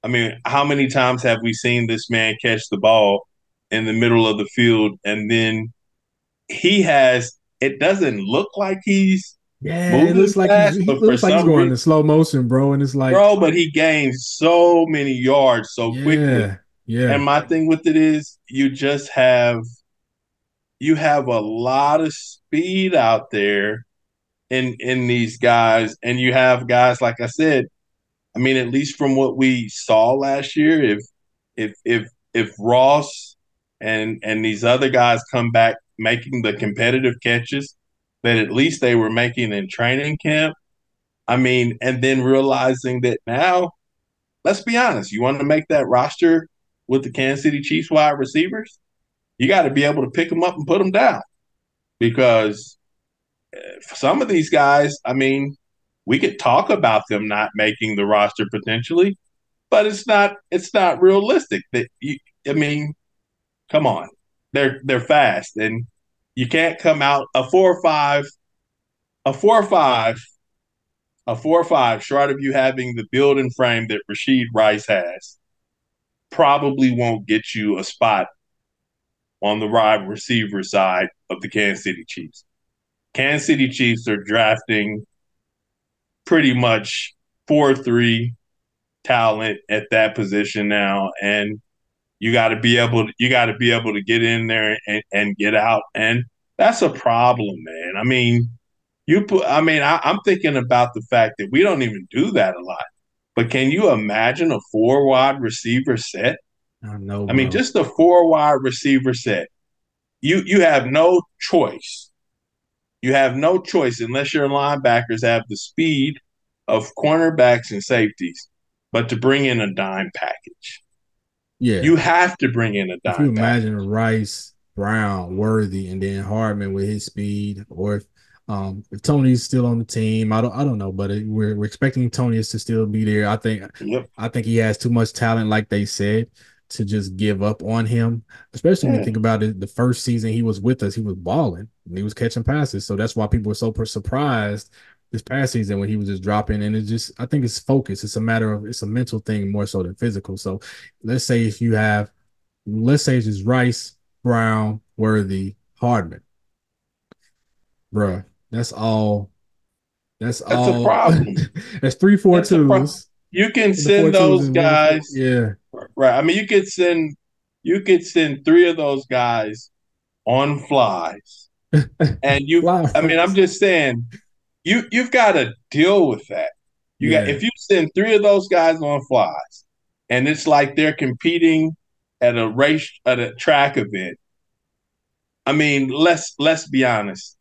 I mean, how many times have we seen this man catch the ball in the middle of the field and then it doesn't look like he's yeah. It moving looks like fast, he but for looks like he's some going reason, in slow motion, bro. And it's like, bro, but he gains so many yards so quickly. yeah, And yeah, my thing with it is you have a lot of speed out there in these guys, and you have guys like I said. I mean, at least from what we saw last year, if Ross and these other guys come back making the competitive catches that at least they were making in training camp, I mean, and then realizing that now, let's be honest, you want to make that roster with the Kansas City Chiefs wide receivers, you got to be able to pick them up and put them down because for some of these guys, I mean, we could talk about them not making the roster potentially, but it's not realistic that I mean, come on. They're fast and you can't come out a 4 or 5 a 4 or 5 short of you having the build and frame that Rashid Rice has probably won't get you a spot on the wide receiver side of the Kansas City Chiefs. Kansas City Chiefs are drafting pretty much 4-3 talent at that position now, and you got to be able to get in there and get out, and that's a problem, man. I mean, I'm thinking about the fact that we don't even do that a lot. But can you imagine a 4 wide receiver set? I know, I mean, bro. just a 4 wide receiver set. You have no choice. You have no choice unless your linebackers have the speed of cornerbacks and safeties, but to bring in a dime package. Yeah, You have to bring in a if you dime imagine package. Rice, Brown, Worthy, and then Hardman with his speed, or if Tony's still on the team, I don't know, but we're expecting Tony to still be there. Yep. I think he has too much talent, like they said, to just give up on him. Especially when you Yeah. think about it, the first season he was with us, he was balling and he was catching passes, so that's why people were so surprised this past season when he was just dropping. And I think it's focus. It's a mental thing more so than physical. So let's say if you have let's say it's just Rice, Brown, Worthy, Hardman, bruh. That's all. That's That's a all. problem. That's three four That's a problem. twos. You can The four send twos those and one four. guys Yeah. right. I mean, you could send 3 of those guys on flies, and I mean, I'm Flowers. just saying, you've got to deal with that. Yeah. If you send 3 of those guys on flies, and it's like they're competing at a track event. I mean, let's be honest.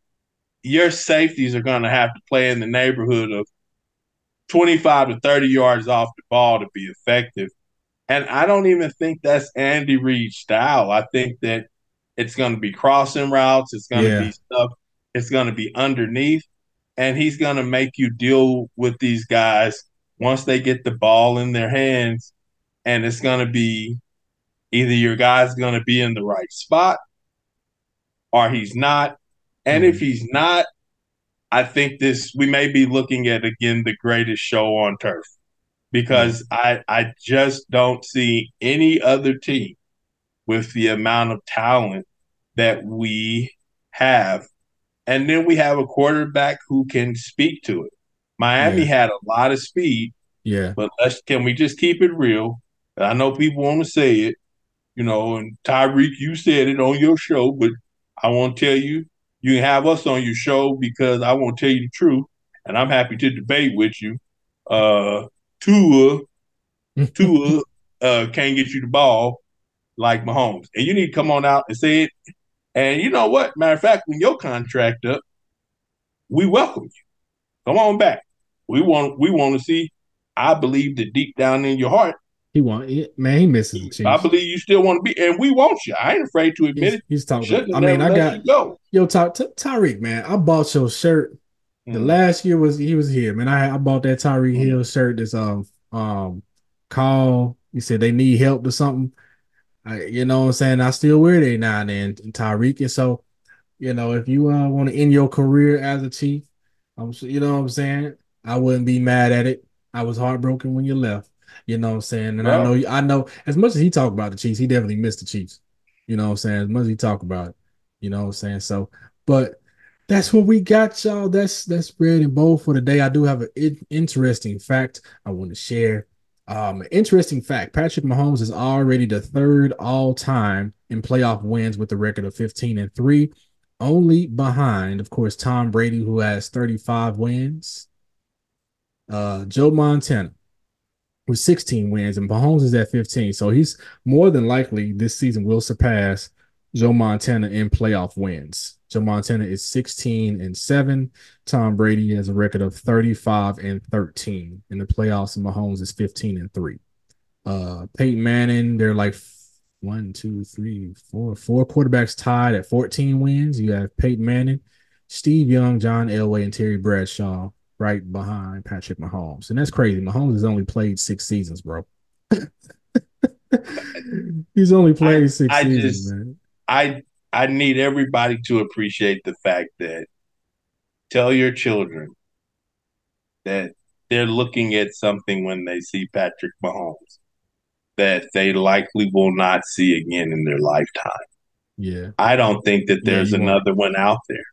Your safeties are going to have to play in the neighborhood of 25 to 30 yards off the ball to be effective. And I don't even think that's Andy Reid's style. I think that it's going to be crossing routes, it's going to be Yeah. stuff, it's going to be underneath, and he's going to make you deal with these guys once they get the ball in their hands, and it's going to be either your guy's going to be in the right spot or he's not. And if Mm, he's not, I think we may be looking at again the greatest show on turf yeah, because I just don't see any other team with the amount of talent that we have. And then we have a quarterback who can speak to it. Miami yeah, had a lot of speed, yeah. but can we just keep it real? I know people want to say it, and Tyreek, you said it on your show, but I want to tell you, you can have us on your show because I want to tell you the truth, and I'm happy to debate with you. Uh, Tua, Tua, can't get you the ball like Mahomes, and you need to come on out and say it. And you know what? Matter of fact, when your contract up, we welcome you. Come on back. We want to see. I believe that deep down in your heart, Man, he misses the I Chiefs. believe you still want to be, and we want you. I ain't afraid to admit it. He's talked about. Shouldn't I have mean, never I let got you go. Tyreek, man. I bought your shirt. The Mm, last year he was here, man. I bought that Tyreek mm. Hill shirt. That's call. He said they need help or something. You know what I'm saying? I still wear it now and then, Tyreek. And so, if you want to end your career as a Chief, you know what I'm saying? I wouldn't be mad at it. I was heartbroken when you left. You know what I'm saying? And Well, I know as much as he talked about the Chiefs, he definitely missed the Chiefs. You know what I'm saying? As much as he talked about it, you know what I'm saying? So, but that's what we got, y'all. That's bread and bowl for today. I do have an interesting fact I want to share. Interesting fact: Patrick Mahomes is already the third all-time in playoff wins with a record of 15-3, only behind, of course, Tom Brady, who has 35 wins. Joe Montana with 16 wins, and Mahomes is at 15. So he's more than likely this season will surpass Joe Montana in playoff wins. Joe Montana is 16-7. Tom Brady has a record of 35-13 in the playoffs, and Mahomes is 15-3. Peyton Manning, they're like one, two, three, four quarterbacks tied at 14 wins. You have Peyton Manning, Steve Young, John Elway, and Terry Bradshaw right behind Patrick Mahomes. And that's crazy. Mahomes has only played 6 seasons, bro. He's only I played six I seasons, just man. I need everybody to appreciate the fact that tell your children that they're looking at something when they see Patrick Mahomes that they likely will not see again in their lifetime. Yeah. I don't think that Yeah, there's you won't. another one out there.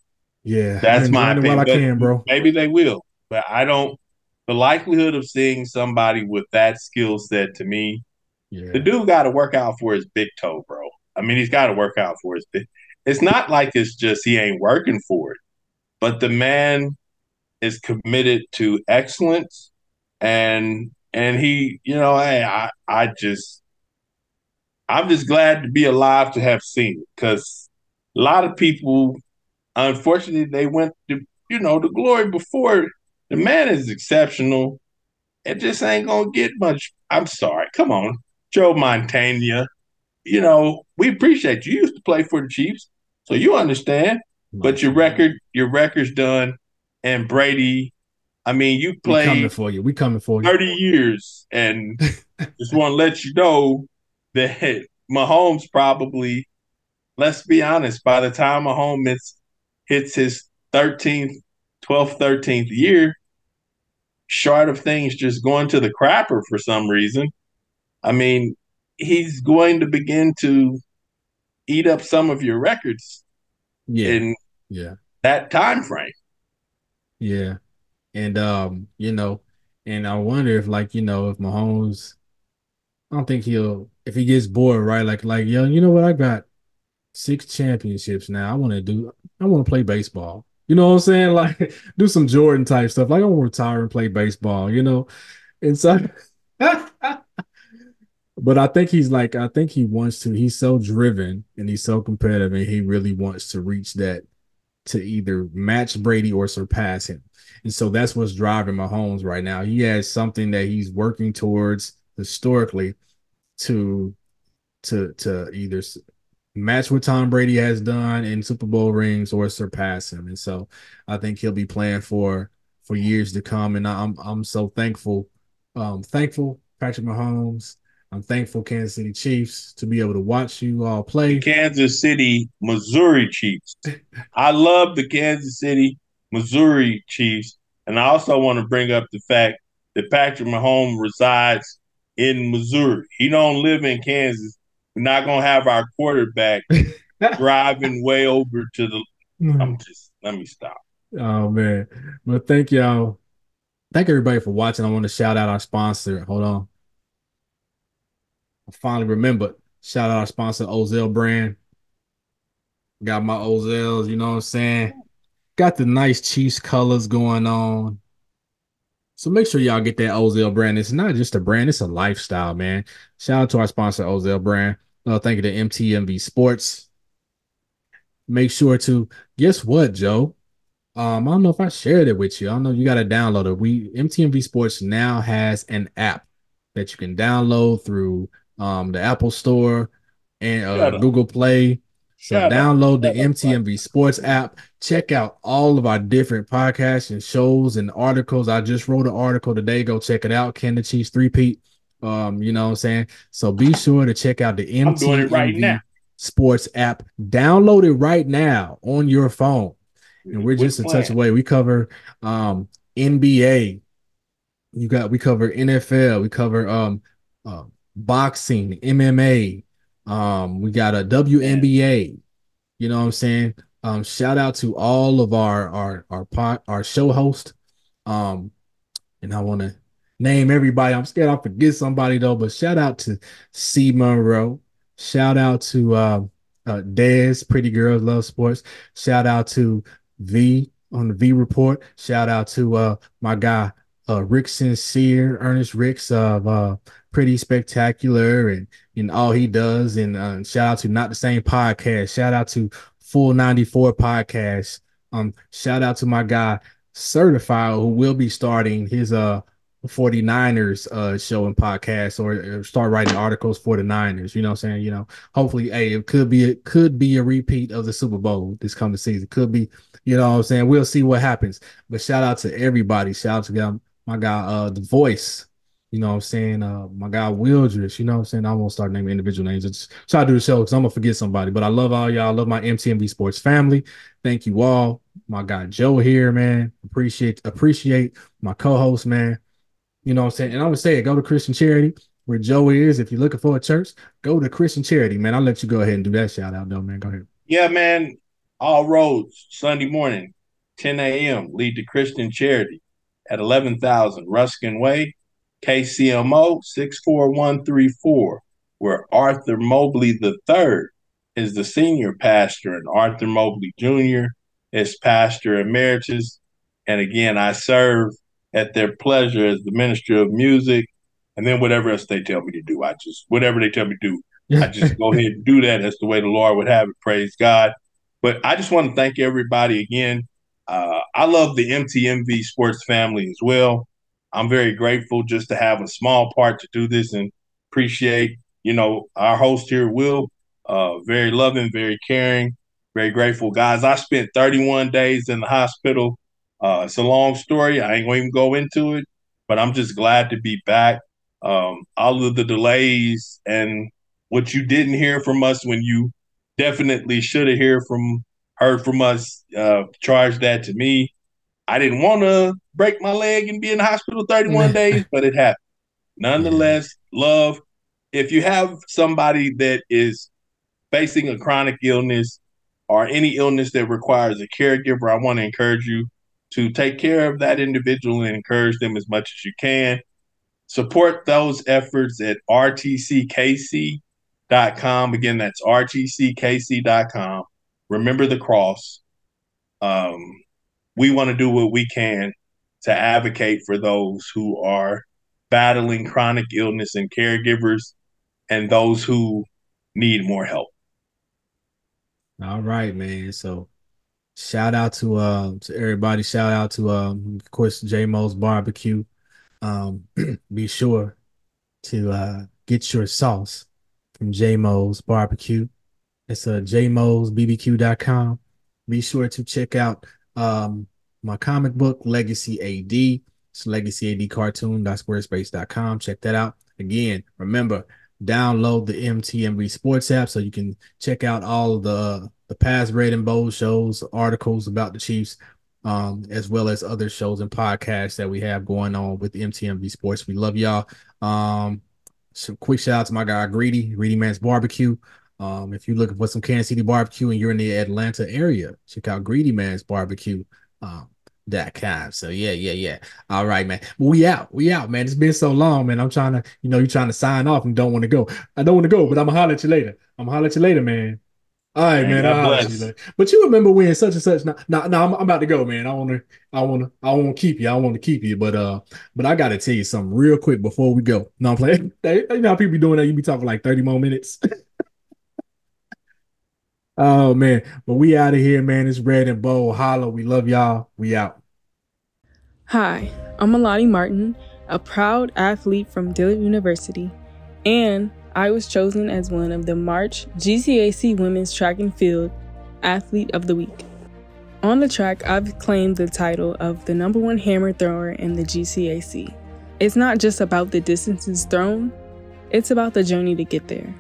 Yeah. I'm That's my enjoying it while opinion, I but can, bro. maybe they will. But I don't. The likelihood of seeing somebody with that skill set to me, the Yeah. dude got to work out for his big toe, bro. I mean, he's got to work out for his big. It's not like it's just he ain't working for it, but the man is committed to excellence, and he, hey, I'm just glad to be alive to have seen it because a lot of people, unfortunately, they went to the glory before. The man is exceptional. It just ain't gonna get much. I'm sorry. Come on, Joe Montana. We appreciate you. You used to play for the Chiefs, so you understand. But Montana. your record's done. And Brady, I mean, you We coming played for you. We coming for you. 30 years, and just want to let you know that Mahomes probably, let's be honest, by the time Mahomes hits his 13th, 12th, 13th year, short of things just going to the crapper for some reason, I mean, he's going to begin to eat up some of your records Yeah. in Yeah. that time frame. Yeah. And and I wonder if if Mahomes, I don't think he'll if he gets bored, right? Yo, you know what? I got 6 championships now. I want to play baseball. You know what I'm saying? Like do some Jordan type stuff. Like I want to retire and play baseball. And so but I think he wants to, he's so driven and he's so competitive and he really wants to reach that to either match Brady or surpass him. And so that's what's driving Mahomes right now. He has something that he's working towards historically to either match what Tom Brady has done in Super Bowl rings or surpass him. And so I think he'll be playing for years to come. And I'm so thankful Thankful Patrick Mahomes. I'm thankful Kansas City Chiefs to be able to watch you all The play. Kansas City, Missouri Chiefs. I love the Kansas City, Missouri Chiefs. And I also want to bring up the fact that Patrick Mahomes resides in Missouri. He don't live in Kansas. We're not gonna have our quarterback driving way over to the let me stop. Oh man. Well, thank y'all. Thank everybody for watching. I want to shout out our sponsor. Hold on. I finally remembered. Shout out our sponsor, Ozell brand. Got my Ozells, you know what I'm saying? Got the nice Chiefs colors going on. So make sure y'all get that Ozell brand. It's not just a brand, it's a lifestyle, man. Shout out to our sponsor, Ozell brand. Thank you to MTMV Sports. Make sure to guess what, Joe? I don't know if I shared it with you. I don't know. You got to download it. MTMV Sports now has an app that you can download through the Apple Store and Shut up. Google Play. So Shut up. download the Shut up. MTMV Sports app. Check out all of our different podcasts and shows and articles. I just wrote an article today. Go check it out. Can the Chiefs three-peat? You know what I'm saying? So be sure to check out the I'm doing it right now. MTMV Sports app. Download it right now on your phone. And we're just a touch away. We cover NBA. We cover NFL. We cover boxing, MMA. We got a WNBA. You know what I'm saying? Shout out to all of our show hosts. And I want to name everybody. I'm scared I'll forget somebody though, but shout out to C Monroe. Shout out to Dez, Pretty Girls Love Sports. Shout out to V on the V Report. Shout out to my guy Rick Sincere, Ernest Ricks of Pretty Spectacular and all he does. And shout out to Not the Same Podcast. Shout out to Full 94 Podcast. Shout out to my guy Certified, who will be starting his 49ers show and podcast or start writing articles for the Niners. You know what I'm saying? You know, hopefully, hey, it could be a repeat of the Super Bowl this coming season. Could be, you know what I'm saying? We'll see what happens. But shout out to everybody. Shout out to my guy, The Voice. You know what I'm saying? My guy Wildress, you know what I'm saying? I won't start naming individual names. Just try to do the show because I'm gonna forget somebody. But I love all y'all. I love my MTMV Sports family. Thank you all. My guy Joe here, man. Appreciate my co-host, man. You know what I'm saying? And I would say go to Christian Charity where Joe is. If you're looking for a church, go to Christian Charity, man. I'll let you go ahead and do that shout out though, man. Go ahead. Yeah, man. All roads, Sunday morning, 10 a.m., lead to Christian Charity at 11,000 Ruskin Way, KCMO 64134, where Arthur Mobley III is the senior pastor and Arthur Mobley Jr. is pastor emeritus. And again, I serve at their pleasure as the minister of music. And then whatever else they tell me to do, whatever they tell me to do, I just go ahead and do that. That's the way the Lord would have it. Praise God. But I just want to thank everybody again. I love the MTMV sports family as well. I'm very grateful just to have a small part to do this and appreciate, our host here, Will. Very loving, very caring, very grateful. Guys, I spent 31 days in the hospital. It's a long story. I ain't going to even go into it, but I'm just glad to be back. All of the delays and what you didn't hear from us when you definitely should have heard from us, charge that to me. I didn't want to break my leg and be in the hospital 31 days, but it happened. Nonetheless, love. If you have somebody that is facing a chronic illness or any illness that requires a caregiver, I want to encourage you to take care of that individual and encourage them as much as you can. Support those efforts at rtckc.com. Again, that's rtckc.com. Remember the cross. We want to do what we can to advocate for those who are battling chronic illness and caregivers and those who need more help. All right, man. So shout out to everybody. Shout out to of course J Mo's barbecue. Be sure to get your sauce from J Mo's barbecue. It's jmosbbq.com. Be sure to check out my comic book Legacy AD. It's legacyadcartoon.squarespace.com. Check that out. Again, remember, download the MTMV Sports app so you can check out all of the past Red and Bold shows, articles about the Chiefs, as well as other shows and podcasts that we have going on with MTMV Sports. We love y'all. So quick shout out to my guy Greedy Man's Barbecue. If you're looking for some Kansas City barbecue and you're in the Atlanta area, check out Greedy Man's Barbecue. .com. So yeah. All right, man. We out, man. It's been so long, man. I'm trying to, you're trying to sign off and don't want to go. I don't want to go, but I'm gonna holler at you later. man. All right, man. I'll holler at you later. But you remember when such and such? No, I'm about to go, man. I want to keep you. I want to keep you, but I gotta tell you something real quick before we go. No, I'm playing. You know how people be doing that? You be talking like 30 more minutes. Oh man, but we out of here, man. It's Red and Bold. Holla. We love y'all. We out. Hi, I'm Alani Martin, a proud athlete from Dillard University, and I was chosen as one of the March GCAC Women's Track and Field Athlete of the Week. On the track, I've claimed the title of the #1 hammer thrower in the GCAC. It's not just about the distances thrown, it's about the journey to get there.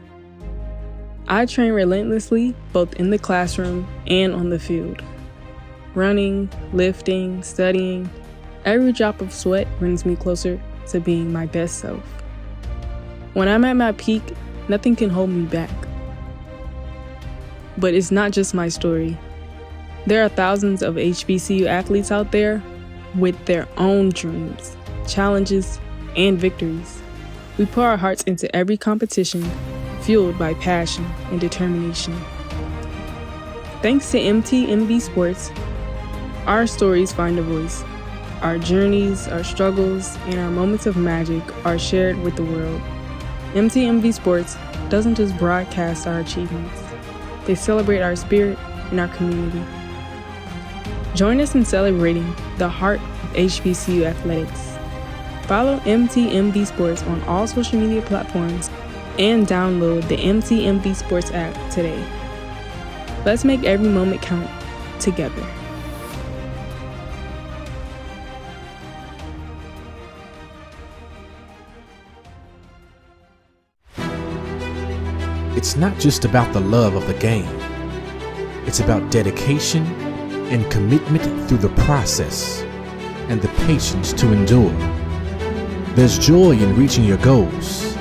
I train relentlessly, both in the classroom and on the field. Running, lifting, studying, every drop of sweat brings me closer to being my best self. When I'm at my peak, nothing can hold me back. But it's not just my story. There are thousands of HBCU athletes out there with their own dreams, challenges, and victories. We pour our hearts into every competition, fueled by passion and determination. Thanks to MTMV Sports, our stories find a voice. Our journeys, our struggles, and our moments of magic are shared with the world. MTMV Sports doesn't just broadcast our achievements, they celebrate our spirit and our community. Join us in celebrating the heart of HBCU athletics. Follow MTMV Sports on all social media platforms and download the MTMV Sports app today. Let's make every moment count together. It's not just about the love of the game. It's about dedication and commitment through the process and the patience to endure. There's joy in reaching your goals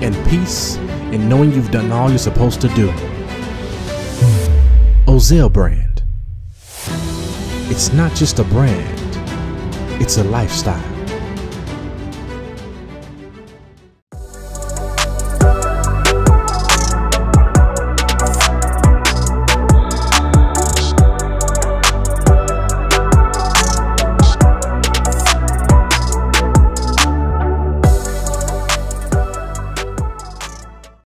and peace in knowing you've done all you're supposed to do. Ozell brand. It's not just a brand, it's a lifestyle.